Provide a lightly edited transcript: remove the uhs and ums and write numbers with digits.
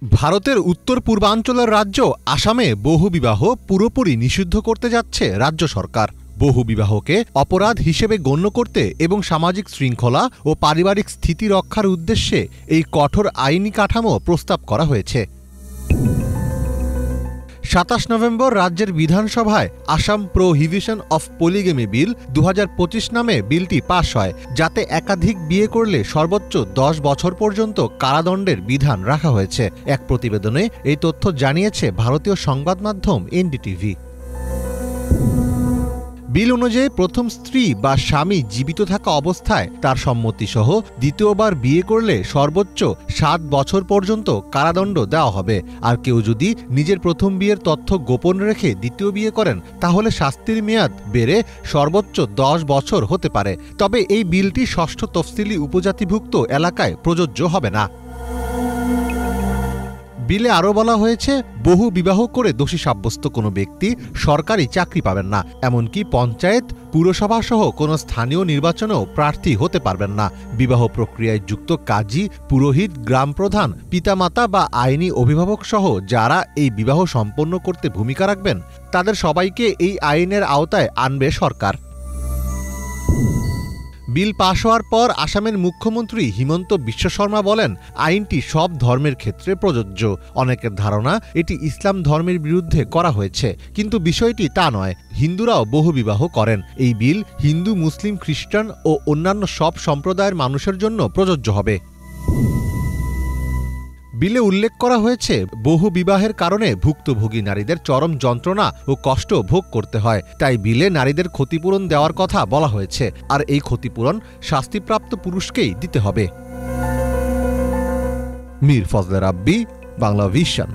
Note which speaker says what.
Speaker 1: ভারতের উত্তর পূর্বাঞ্চলের রাজ্য আসামে বহুবিবাহ পুরোপুরি নিষিদ্ধ করতে যাচ্ছে রাজ্য সরকার। বহুবিবাহকে অপরাধ হিসেবে গণ্য করতে এবং সামাজিক শৃঙ্খলা ও পারিবারিক স্থিতি রক্ষার উদ্দেশ্যে এই কঠোর আইনি কাঠামো প্রস্তাব করা হয়েছে। ২৭ নভেম্বর রাজ্যের বিধানসভায় আসাম প্রোহিবিশন অফ পলিগেমি বিল ২০২৫ নামে বিলটি পাশ হয়, যাতে একাধিক বিয়ে করলে সর্বোচ্চ ১০ বছর পর্যন্ত কারাদণ্ডের বিধান রাখা হয়েছে। এক প্রতিবেদনে এই তথ্য জানিয়েছে ভারতীয় সংবাদ মাধ্যম এনডিটিভি। বিল অনুযায়ী প্রথম স্ত্রী বা স্বামী জীবিত থাকা অবস্থায় তার সম্মতিসহ দ্বিতীয়বার বিয়ে করলে সর্বোচ্চ ৭ বছর পর্যন্ত কারাদণ্ড দেওয়া হবে। আর কেউ যদি নিজের প্রথম বিয়ের তথ্য গোপন রেখে দ্বিতীয় বিয়ে করেন তাহলে শাস্তির মেয়াদ বেড়ে সর্বোচ্চ ১০ বছর হতে পারে। তবে এই বিলটি ষষ্ঠ তফসিলি উপজাতিভুক্ত এলাকায় প্রযোজ্য হবে না। বিলে আরও বলা হয়েছে, বহু বিবাহ করে দোষী সাব্যস্ত কোনো ব্যক্তি সরকারি চাকরি পাবেন না, এমনকি পঞ্চায়েত, পুরসভা সহ কোনো স্থানীয় নির্বাচনেও প্রার্থী হতে পারবেন না। বিবাহ প্রক্রিয়ায় যুক্ত কাজী, পুরোহিত, গ্রাম প্রধান, পিতামাতা বা আইনি অভিভাবক সহ যারা এই বিবাহ সম্পন্ন করতে ভূমিকা রাখবেন তাদের সবাইকে এই আইনের আওতায় আনবে সরকার। বিল পাশ হওয়ার পর আসামের মুখ্যমন্ত্রী হিমন্ত বিশ্ব শর্মা বলেন, আইনটি সব ধর্মের ক্ষেত্রে প্রযোজ্য। অনেকের ধারণা এটি ইসলাম ধর্মের বিরুদ্ধে করা হয়েছে, কিন্তু বিষয়টি তা নয়। হিন্দুরাও বহুবিবাহ করেন। এই বিল হিন্দু, মুসলিম, খ্রিস্টান ও অন্যান্য সব সম্প্রদায়ের মানুষের জন্য প্রযোজ্য হবে। বিলে উল্লেখ করা হয়েছে, বহু বিবাহের কারণে ভুক্তভোগী নারীদের চরম যন্ত্রণা ও কষ্ট ভোগ করতে হয়। তাই বিলে নারীদের ক্ষতিপূরণ দেওয়ার কথা বলা হয়েছে, আর এই ক্ষতিপূরণ শাস্তিপ্রাপ্ত পুরুষকেই দিতে হবে। মীর ফজলে রাব্বি, বাংলা ভিশন।